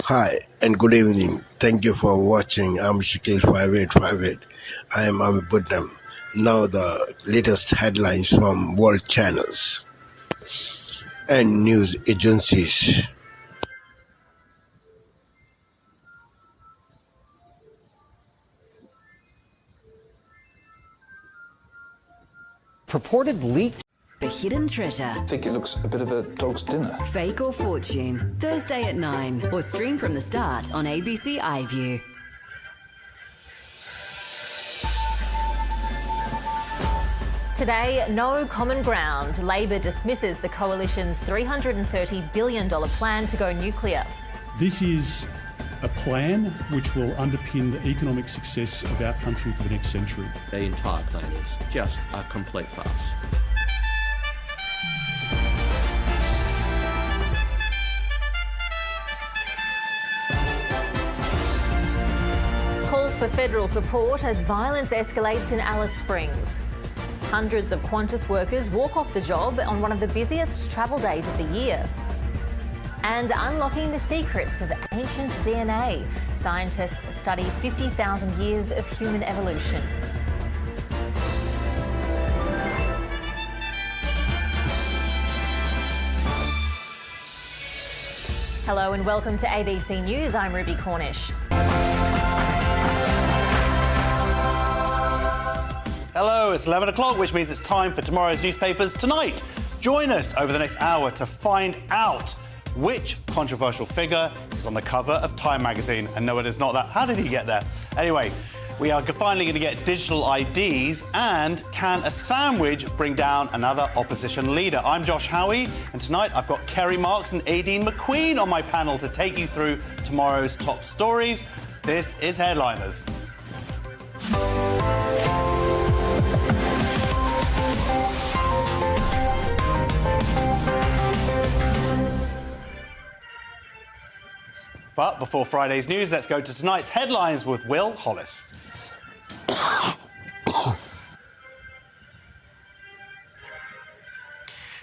Hi and good evening. Thank you for watching. I'm Shakil 5858. I am Ami Buddham. Now the latest headlines from world channels and news agencies. Purported leaked. The hidden treasure. I think it looks a bit of a dog's dinner. Fake or fortune. Thursday at 9 or stream from the start on ABC iView. Today, no common ground. Labor dismisses the coalition's $330 billion plan to go nuclear. This is a plan which will underpin the economic success of our country for the next century. The entire plan is just a complete farce. Calls for federal support as violence escalates in Alice Springs. Hundreds of Qantas workers walk off the job on one of the busiest travel days of the year. And unlocking the secrets of ancient DNA. Scientists study 50,000 years of human evolution. Hello and welcome to ABC News. I'm Ruby Cornish. Hello, it's 11 o'clock, which means it's time for tomorrow's newspapers tonight. Join us over the next hour to find out which controversial figure is on the cover of Time magazine. And no, it is not that. How did he get there? Anyway, we are finally going to get digital IDs, and can a sandwich bring down another opposition leader? I'm Josh Howie, and tonight I've got Kerry Marks and Aideen McQueen on my panel to take you through tomorrow's top stories. This is Headliners. But before Friday's news, let's go to tonight's headlines with Will Hollis.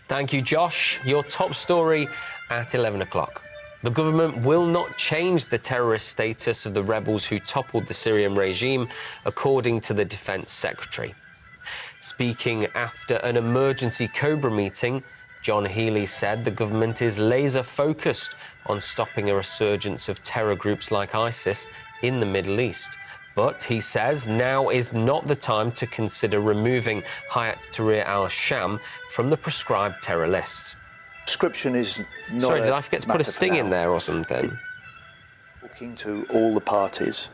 Thank you, Josh. Your top story at 11 o'clock. The government will not change the terrorist status of the rebels who toppled the Syrian regime, according to the Defence Secretary. Speaking after an emergency Cobra meeting, John Healey said the government is laser-focused on stopping a resurgence of terror groups like ISIS in the Middle East. But he says now is not the time to consider removing Hayat Tahrir al-Sham from the prescribed terror list. Description is not. Sorry, did I forget to put a sting in there or something? Talking to all the parties,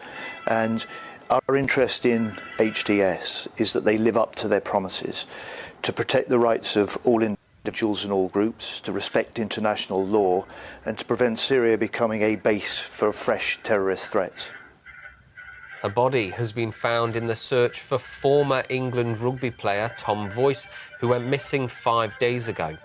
and our interest in HTS is that they live up to their promises to protect the rights of all individuals and all groups, to respect international law, and to prevent Syria becoming a base for fresh terrorist threats. A body has been found in the search for former England rugby player Tom Voice, who went missing 5 days ago.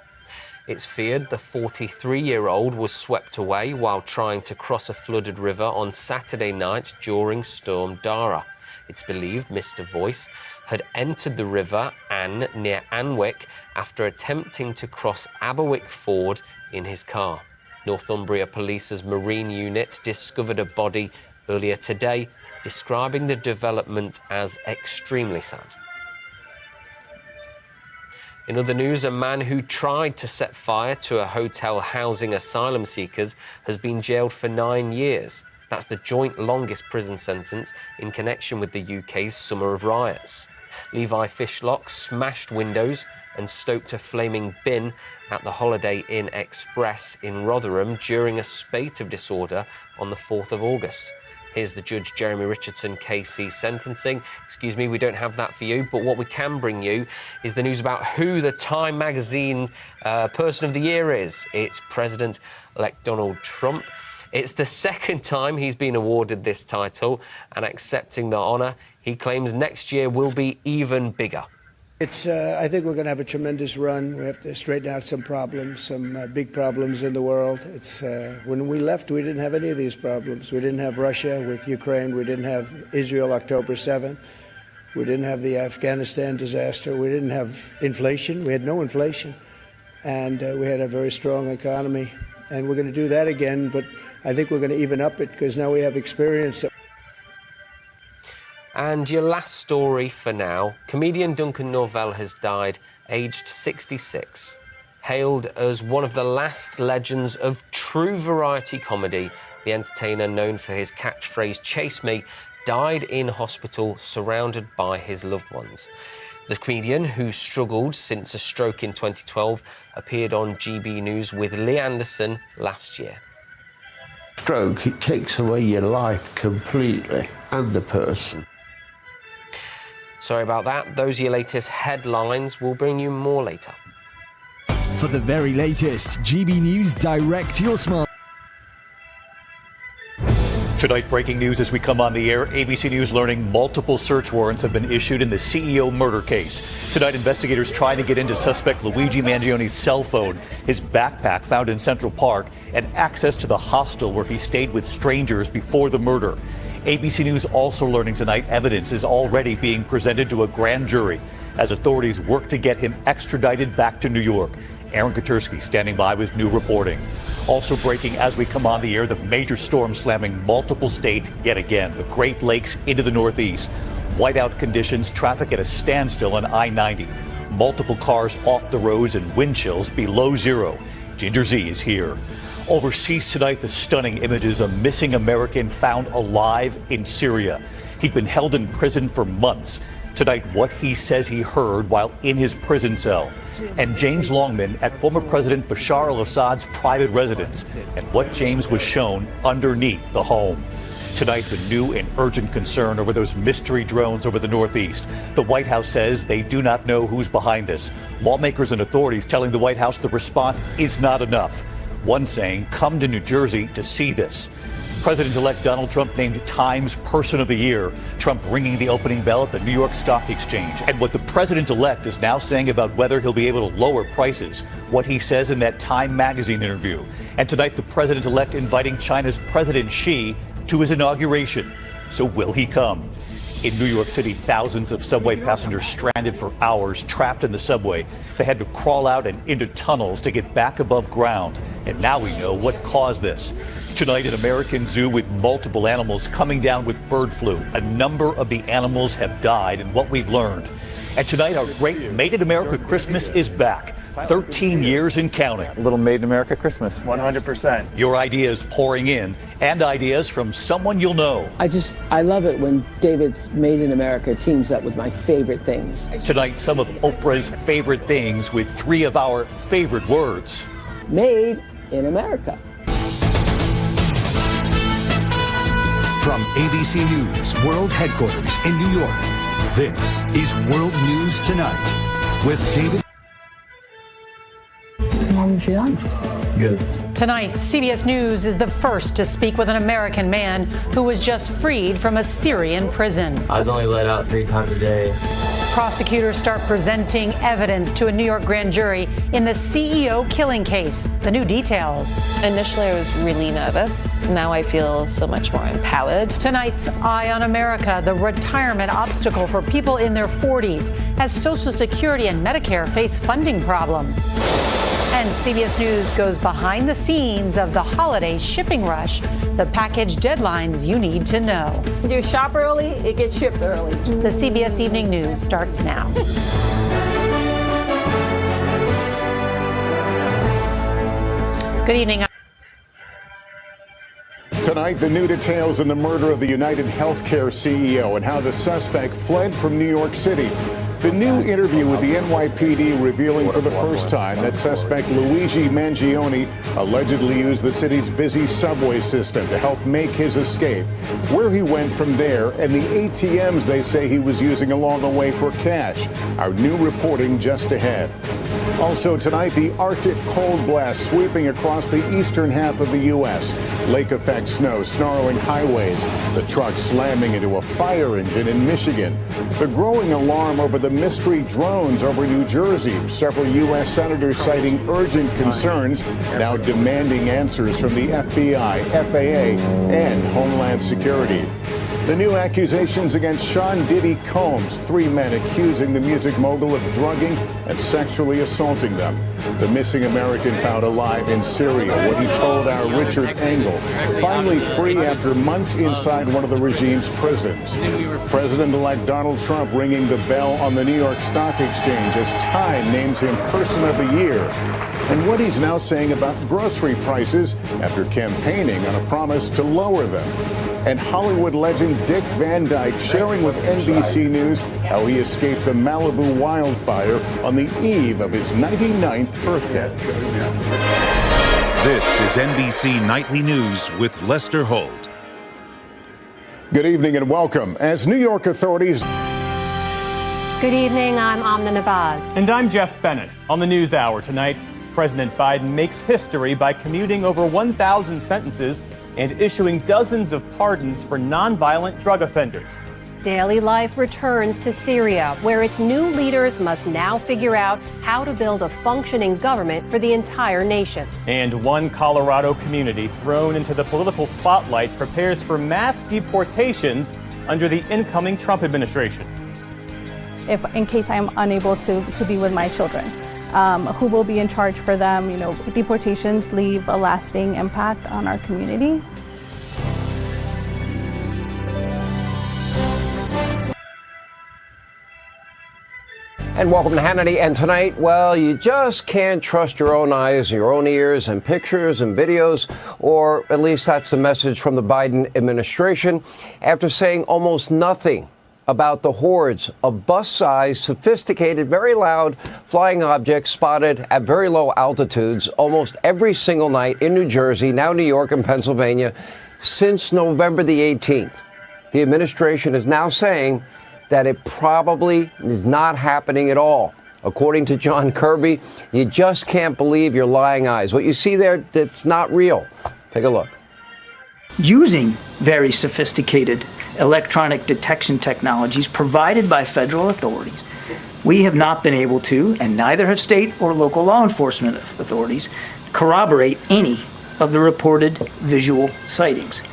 It's feared the 43-year-old was swept away while trying to cross a flooded river on Saturday night during Storm Dara. It's believed Mr. Voice had entered the river Anne near Anwick after attempting to cross Aberwick Ford in his car. Northumbria Police's Marine Unit discovered a body earlier today, describing the development as extremely sad. In other news, a man who tried to set fire to a hotel housing asylum seekers has been jailed for 9 years. That's the joint longest prison sentence in connection with the UK's summer of riots. Levi Fishlock smashed windows and stoked a flaming bin at the Holiday Inn Express in Rotherham during a spate of disorder on the 4th of August. Here's the Judge Jeremy Richardson KC sentencing. Excuse me, we don't have that for you, but what we can bring you is the news about who the Time magazine Person of the Year is. It's President-elect Donald Trump. It's the second time he's been awarded this title, and accepting the honour, he claims next year will be even bigger. I think we're going to have a tremendous run. We have to straighten out some problems, some big problems in the world. When we left, we didn't have any of these problems. We didn't have Russia with Ukraine. We didn't have Israel October 7th. We didn't have the Afghanistan disaster. We didn't have inflation. We had no inflation. And we had a very strong economy. And we're going to do that again, but I think we're going to even up it because now we have experience. And your last story for now, comedian Duncan Norvell has died, aged 66. Hailed as one of the last legends of true variety comedy, the entertainer known for his catchphrase, "Chase Me," died in hospital surrounded by his loved ones. The comedian, who struggled since a stroke in 2012, appeared on GB News with Lee Anderson last year. Stroke, it takes away your life completely and the person. Sorry about that. Those are your latest headlines. We'll bring you more later. For the very latest, GB News direct to your smart. Tonight, breaking news as we come on the air. ABC News learning multiple search warrants have been issued in the CEO murder case. Tonight, investigators trying to get into suspect Luigi Mangioni's cell phone, his backpack found in Central Park, and access to the hostel where he stayed with strangers before the murder. ABC News also learning tonight evidence is already being presented to a grand jury as authorities work to get him extradited back to New York. Aaron Katersky standing by with new reporting. Also breaking as we come on the air, the major storm slamming multiple states yet again. The Great Lakes into the Northeast. Whiteout conditions, traffic at a standstill on I-90. Multiple cars off the roads and wind chills below zero. Ginger Z is here. Overseas tonight, the stunning images of a missing American found alive in Syria. He'd been held in prison for months. Tonight, what he says he heard while in his prison cell. And James Longman at former President Bashar al-Assad's private residence and what James was shown underneath the home. Tonight, the new and urgent concern over those mystery drones over the Northeast. The White House says they do not know who's behind this. Lawmakers and authorities telling the White House the response is not enough. One saying, come to New Jersey to see this. President-elect Donald Trump named Times Person of the Year. Trump ringing the opening bell at the New York Stock Exchange. And what the president-elect is now saying about whether he'll be able to lower prices. What he says in that Time magazine interview. And tonight, the president-elect inviting China's President Xi to his inauguration. So will he come? In New York City, thousands of subway passengers stranded for hours, trapped in the subway. They had to crawl out and into tunnels to get back above ground. And now we know what caused this. Tonight, an American zoo with multiple animals coming down with bird flu. A number of the animals have died, and what we've learned. And tonight, our great Made in America Christmas is back. 13 years and counting. A little Made in America Christmas. 100%. Your ideas pouring in, and ideas from someone you'll know. I love it when David's Made in America teams up with my favorite things. Tonight, some of Oprah's favorite things with three of our favorite words. Made in America. From ABC News World Headquarters in New York, this is World News Tonight with David. How are you feeling? Good. Tonight, CBS News is the first to speak with an American man who was just freed from a Syrian prison. I was only let out 3 times a day. Prosecutors start presenting evidence to a New York grand jury in the CEO killing case. The new details. Initially, I was really nervous. Now I feel so much more empowered. Tonight's Eye on America, the retirement obstacle for people in their 40s as Social Security and Medicare face funding problems. And CBS News goes behind the scenes of the holiday shipping rush, the package deadlines you need to know. You shop early, it gets shipped early. The CBS Evening News starts now. Good evening. Tonight, the new details in the murder of the United Healthcare CEO and how the suspect fled from New York City. The new interview with the NYPD revealing for the first time that suspect Luigi Mangioni allegedly used the city's busy subway system to help make his escape. Where he went from there and the ATMs they say he was using along the way for cash. Our new reporting just ahead. Also tonight, the Arctic cold blast sweeping across the eastern half of the U.S. Lake effect snow snarling highways. The truck slamming into a fire engine in Michigan. The growing alarm over the mystery drones over New Jersey. Several U.S. senators citing urgent concerns, now demanding answers from the FBI, FAA, and Homeland Security. The new accusations against Sean Diddy Combs, 3 men accusing the music mogul of drugging and sexually assaulting them. The missing American found alive in Syria, what he told our Richard Engel, finally free after months inside one of the regime's prisons. President-elect Donald Trump ringing the bell on the New York Stock Exchange as Time names him Person of the Year. And what he's now saying about grocery prices after campaigning on a promise to lower them. And Hollywood legend Dick Van Dyke sharing with NBC News how he escaped the Malibu wildfire on the eve of his 99th birthday. This is NBC Nightly News with Lester Holt. Good evening and welcome. As New York authorities... Good evening, I'm Amna Nawaz. And I'm Jeff Bennett. On the News Hour tonight, President Biden makes history by commuting over 1,000 sentences and issuing dozens of pardons for nonviolent drug offenders. Daily life returns to Syria, where its new leaders must now figure out how to build a functioning government for the entire nation. And one Colorado community thrown into the political spotlight prepares for mass deportations under the incoming Trump administration. If in case I'm unable to be with my children, who will be in charge for them? You know, deportations leave a lasting impact on our community. And welcome to Hannity. And tonight, well, you just can't trust your own eyes, your own ears, and pictures and videos, or at least that's the message from the Biden administration after saying almost nothing about the hordes of bus-sized, sophisticated, very loud flying objects spotted at very low altitudes almost every single night in New Jersey, now New York and Pennsylvania, since November the 18th. The administration is now saying that it probably is not happening at all. According to John Kirby, you just can't believe your lying eyes. What you see there, that's not real. Take a look. Using very sophisticated electronic detection technologies provided by federal authorities, we have not been able to, and neither have state or local law enforcement authorities, corroborate any of the reported visual sightings.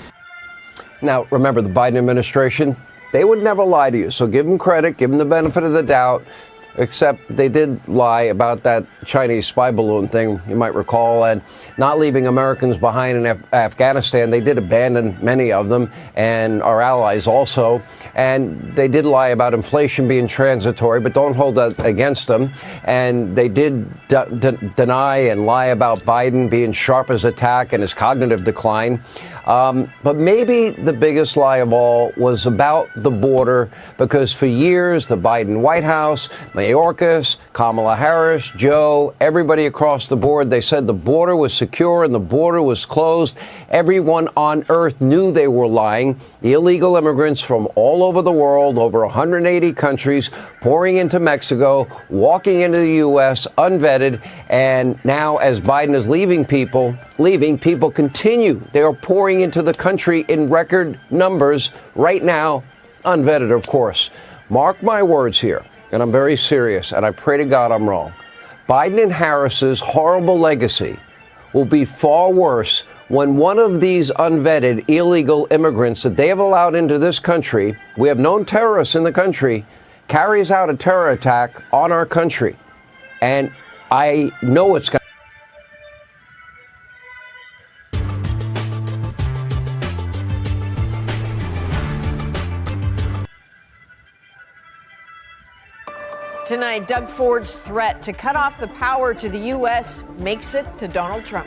Now, remember, the Biden administration, they would never lie to you. So give them credit, give them the benefit of the doubt, except they did lie about that Chinese spy balloon thing, you might recall, and not leaving Americans behind in Afghanistan. They did abandon many of them, and our allies also. And they did lie about inflation being transitory, but don't hold that against them. And they did deny and lie about Biden being sharp as a tack and his cognitive decline. But maybe the biggest lie of all was about the border, because for years, the Biden White House, Mayorkas, Kamala Harris, Joe, everybody across the board, they said the border was secure and the border was closed. Everyone on earth knew they were lying. Illegal immigrants from all over the world, over 180 countries, pouring into Mexico, walking into the U.S. unvetted. And now, as Biden is leaving, people continue. They are pouring into the country in record numbers right now, unvetted, of course. Mark my words here, and I'm very serious, and I pray to God I'm wrong. Biden and Harris's horrible legacy will be far worse when one of these unvetted illegal immigrants that they have allowed into this country, we have known terrorists in the country, carries out a terror attack on our country. And I know it's going Tonight, Doug Ford's threat to cut off the power to the U.S. makes it to Donald Trump.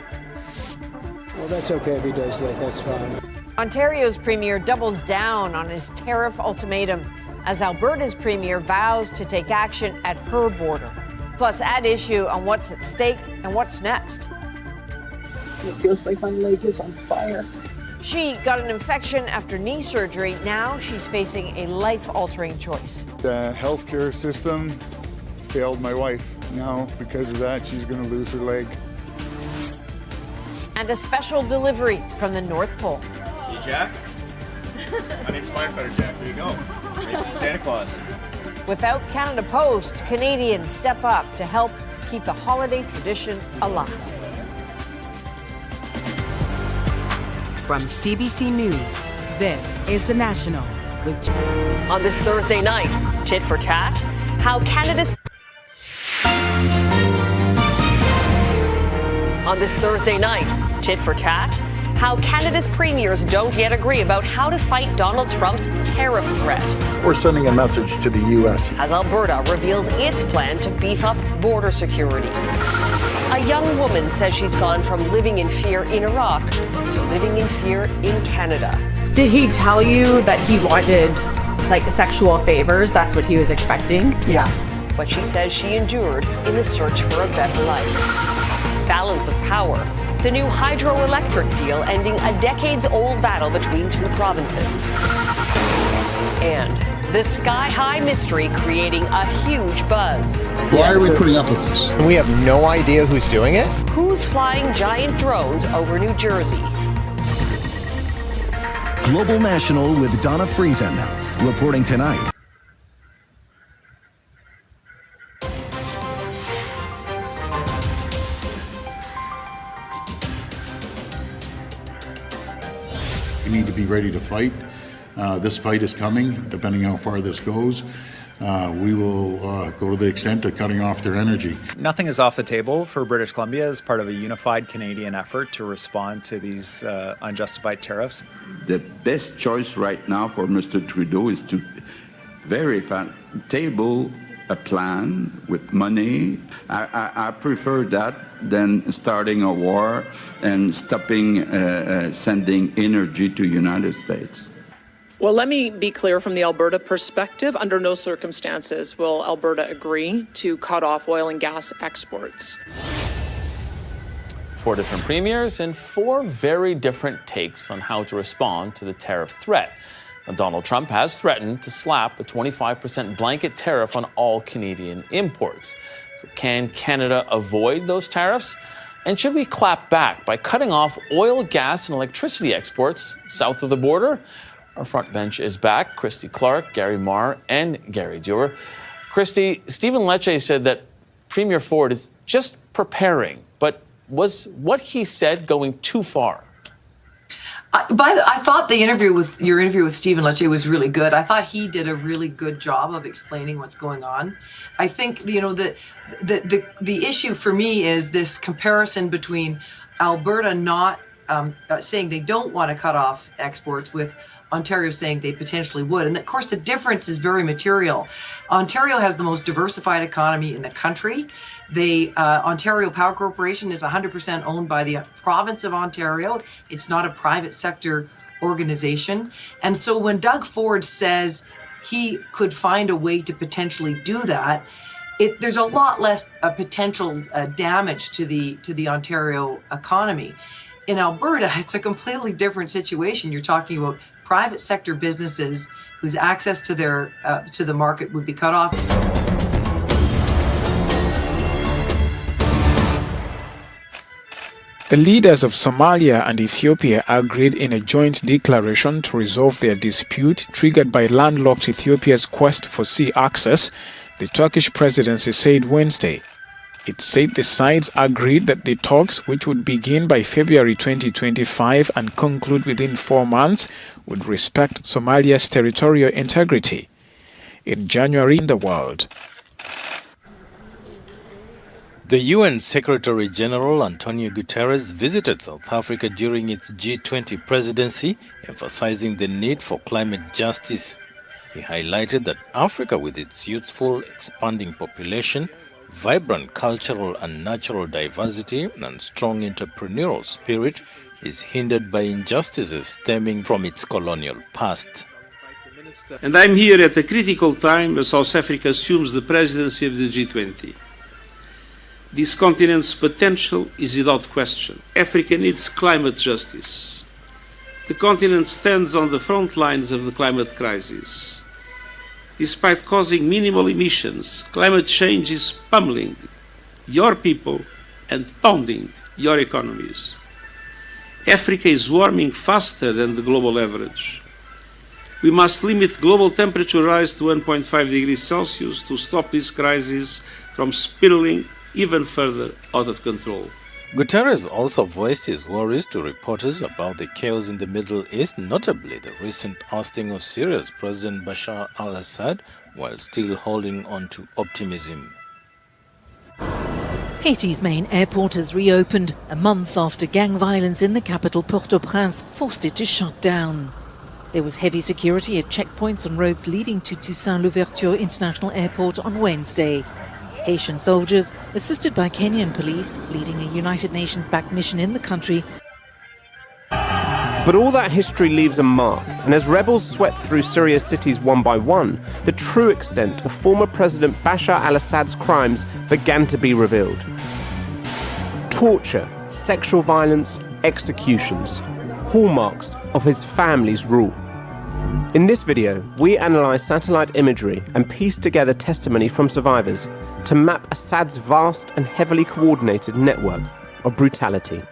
Well, that's okay if he does that. That's fine. Ontario's premier doubles down on his tariff ultimatum as Alberta's premier vows to take action at her border. Plus, at issue on what's at stake and what's next. It feels like my leg is on fire. She got an infection after knee surgery. Now she's facing a life-altering choice. The healthcare system failed my wife. Now, because of that, she's going to lose her leg. And a special delivery from the North Pole. See you, Jack? My name's Firefighter Jack. Here you go. Ready for Santa Claus. Without Canada Post, Canadians step up to help keep the holiday tradition alive. From CBC News, this is The National with... On this Thursday night, tit for tat, how Canada's... On this Thursday night, tit for tat, how Canada's premiers don't yet agree about how to fight Donald Trump's tariff threat. We're sending a message to the U.S. As Alberta reveals its plan to beef up border security. A young woman says she's gone from living in fear in Iraq to living in fear in Canada. Did he tell you that he wanted, like, sexual favors? That's what he was expecting? Yeah. What she says she endured in the search for a better life. Balance of power. The new hydroelectric deal ending a decades-old battle between two provinces. And the sky-high mystery creating a huge buzz. Why are we putting up with this? We have no idea who's doing it. Who's flying giant drones over New Jersey? Global National with Donna Friesen, reporting tonight. We need to be ready to fight. This fight is coming, depending on how far this goes. We will go to the extent of cutting off their energy. Nothing is off the table for British Columbia as part of a unified Canadian effort to respond to these unjustified tariffs. The best choice right now for Mr. Trudeau is to table a plan with money. I prefer that than starting a war and stopping sending energy to United States. Well, let me be clear from the Alberta perspective. Under no circumstances will Alberta agree to cut off oil and gas exports. 4 different premiers and 4 very different takes on how to respond to the tariff threat. Now, Donald Trump has threatened to slap a 25% blanket tariff on all Canadian imports. So can Canada avoid those tariffs? And should we clap back by cutting off oil, gas, and electricity exports south of the border? Our front bench is back. Christy Clark, Gary Marr, and Gary Dewar. Christy, Stephen Lecce said that Premier Ford is just preparing, but was what he said going too far? I thought your interview with Stephen Lecce was really good. I thought he did a really good job of explaining what's going on. I think the issue for me is this comparison between Alberta not saying they don't want to cut off exports with Ontario saying they potentially would. And of course, the difference is very material. Ontario has the most diversified economy in the country. Ontario Power Corporation is 100% owned by the province of Ontario. It's not a private sector organization. And so when Doug Ford says he could find a way to potentially do that, there's a lot less potential damage to the Ontario economy. In Alberta, it's a completely different situation. You're talking about private sector businesses whose access to the market would be cut off. The leaders of Somalia and Ethiopia agreed in a joint declaration to resolve their dispute triggered by landlocked Ethiopia's quest for sea access, the Turkish presidency said Wednesday. It said the sides agreed that the talks, which would begin by February 2025 and conclude within 4 months, would respect Somalia's territorial integrity. In January, in the world. The UN Secretary-General Antonio Guterres visited South Africa during its G20 presidency, emphasizing the need for climate justice. He highlighted that Africa, with its youthful, expanding population, vibrant cultural and natural diversity, and strong entrepreneurial spirit, is hindered by injustices stemming from its colonial past. And I'm here at a critical time as South Africa assumes the presidency of the G20. This continent's potential is without question. Africa needs climate justice. The continent stands on the front lines of the climate crisis. Despite causing minimal emissions, climate change is pummeling your people and pounding your economies. Africa is warming faster than the global average. We must limit global temperature rise to 1.5 degrees Celsius to stop this crisis from spiraling even further out of control. Guterres also voiced his worries to reporters about the chaos in the Middle East, notably the recent ousting of Syria's President Bashar al-Assad, while still holding on to optimism. Haiti's main airport has reopened a month after gang violence in the capital Port-au-Prince forced it to shut down. There was heavy security at checkpoints on roads leading to Toussaint Louverture International Airport on Wednesday. Haitian soldiers, assisted by Kenyan police, leading a United Nations-backed mission in the country. But all that history leaves a mark, and as rebels swept through Syria's cities one by one, the true extent of former President Bashar al-Assad's crimes began to be revealed. Torture, sexual violence, executions, hallmarks of his family's rule. In this video, we analyse satellite imagery and piece together testimony from survivors to map Assad's vast and heavily coordinated network of brutality.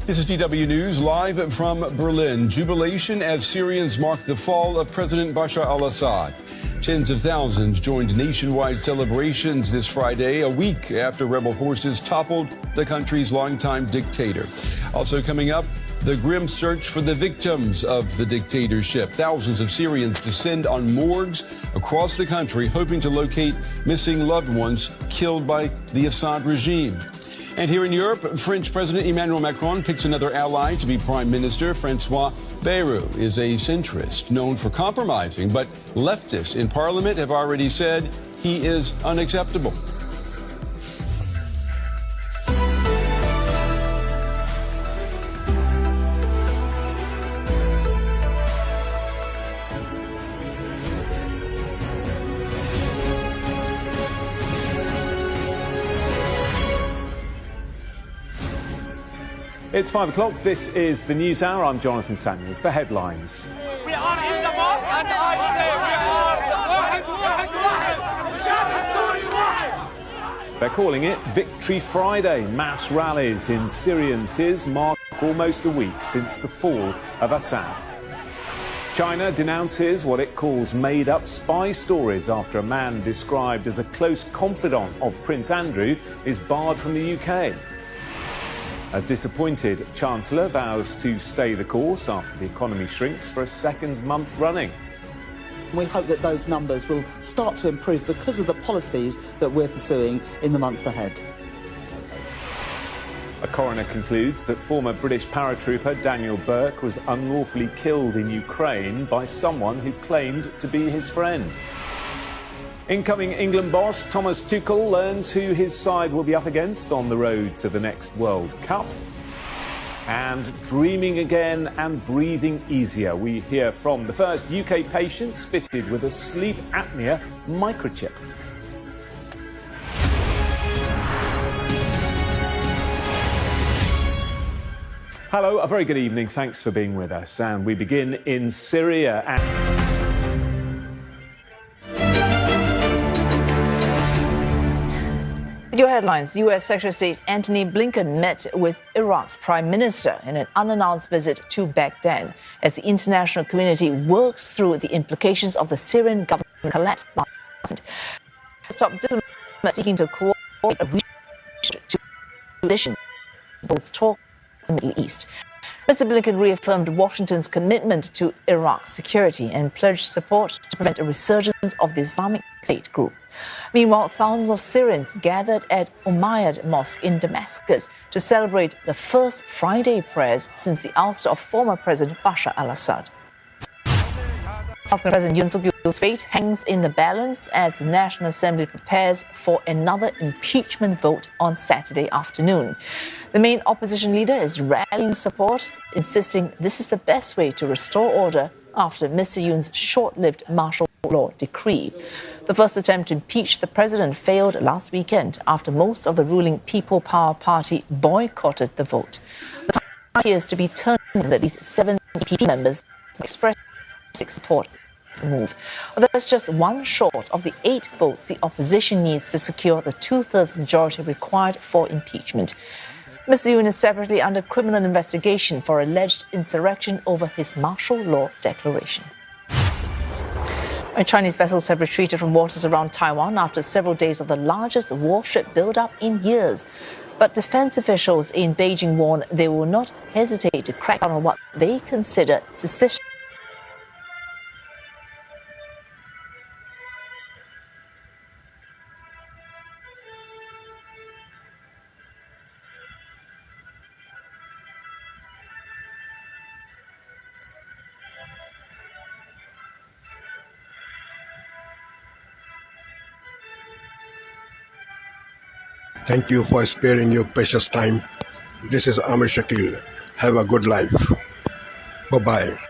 This is DW News, live from Berlin. Jubilation as Syrians mark the fall of President Bashar al-Assad. Tens of thousands joined nationwide celebrations this Friday, a week after rebel forces toppled the country's longtime dictator. Also coming up, the grim search for the victims of the dictatorship. Thousands of Syrians descend on morgues across the country, hoping to locate missing loved ones killed by the Assad regime. And here in Europe, French President Emmanuel Macron picks another ally to be prime minister. Francois Bayrou is a centrist known for compromising, but leftists in parliament have already said he is unacceptable. It's 5 o'clock. This is the News Hour. I'm Jonathan Samuels. The headlines. We are in the mosque and I say They're calling it Victory Friday. Mass rallies in Syrian cities mark almost a week since the fall of Assad. China denounces what it calls made-up spy stories after a man described as a close confidant of Prince Andrew is barred from the UK. A disappointed Chancellor vows to stay the course after the economy shrinks for a second month running. We hope that those numbers will start to improve because of the policies that we're pursuing in the months ahead. A coroner concludes that former British paratrooper Daniel Burke was unlawfully killed in Ukraine by someone who claimed to be his friend. Incoming England boss Thomas Tuchel learns who his side will be up against on the road to the next World Cup. And dreaming again and breathing easier. We hear from the first UK patients fitted with a sleep apnea microchip. Hello, a very good evening. Thanks for being with us. And we begin in Syria. Your headlines. U.S. Secretary of State Antony Blinken met with Iraq's prime minister in an unannounced visit to Baghdad as the international community works through the implications of the Syrian government collapse. Top diplomats seeking to coordinate a position both talk in the Middle East. Mr. Blinken reaffirmed Washington's commitment to Iraq's security and pledged support to prevent a resurgence of the Islamic State group. Meanwhile, thousands of Syrians gathered at Umayyad Mosque in Damascus to celebrate the first Friday prayers since the ouster of former President Bashar al-Assad. South Korean President Yoon Suk-yeol's fate hangs in the balance as the National Assembly prepares for another impeachment vote on Saturday afternoon. The main opposition leader is rallying support, insisting this is the best way to restore order after Mr. Yoon's short-lived martial law decree. The first attempt to impeach the president failed last weekend after most of the ruling People Power Party boycotted the vote. The time appears to be turning that at least 7 EPP members expressed support for the move. Well, that's just one short of the 8 votes the opposition needs to secure the 2/3 majority required for impeachment. Mr. Yoon is separately under criminal investigation for alleged insurrection over his martial law declaration. Chinese vessels have retreated from waters around Taiwan after several days of the largest warship buildup in years. But defense officials in Beijing warn they will not hesitate to crack down on what they consider secession. Thank you for sparing your precious time. This is Amir Shakil. Have a good life. Bye-bye.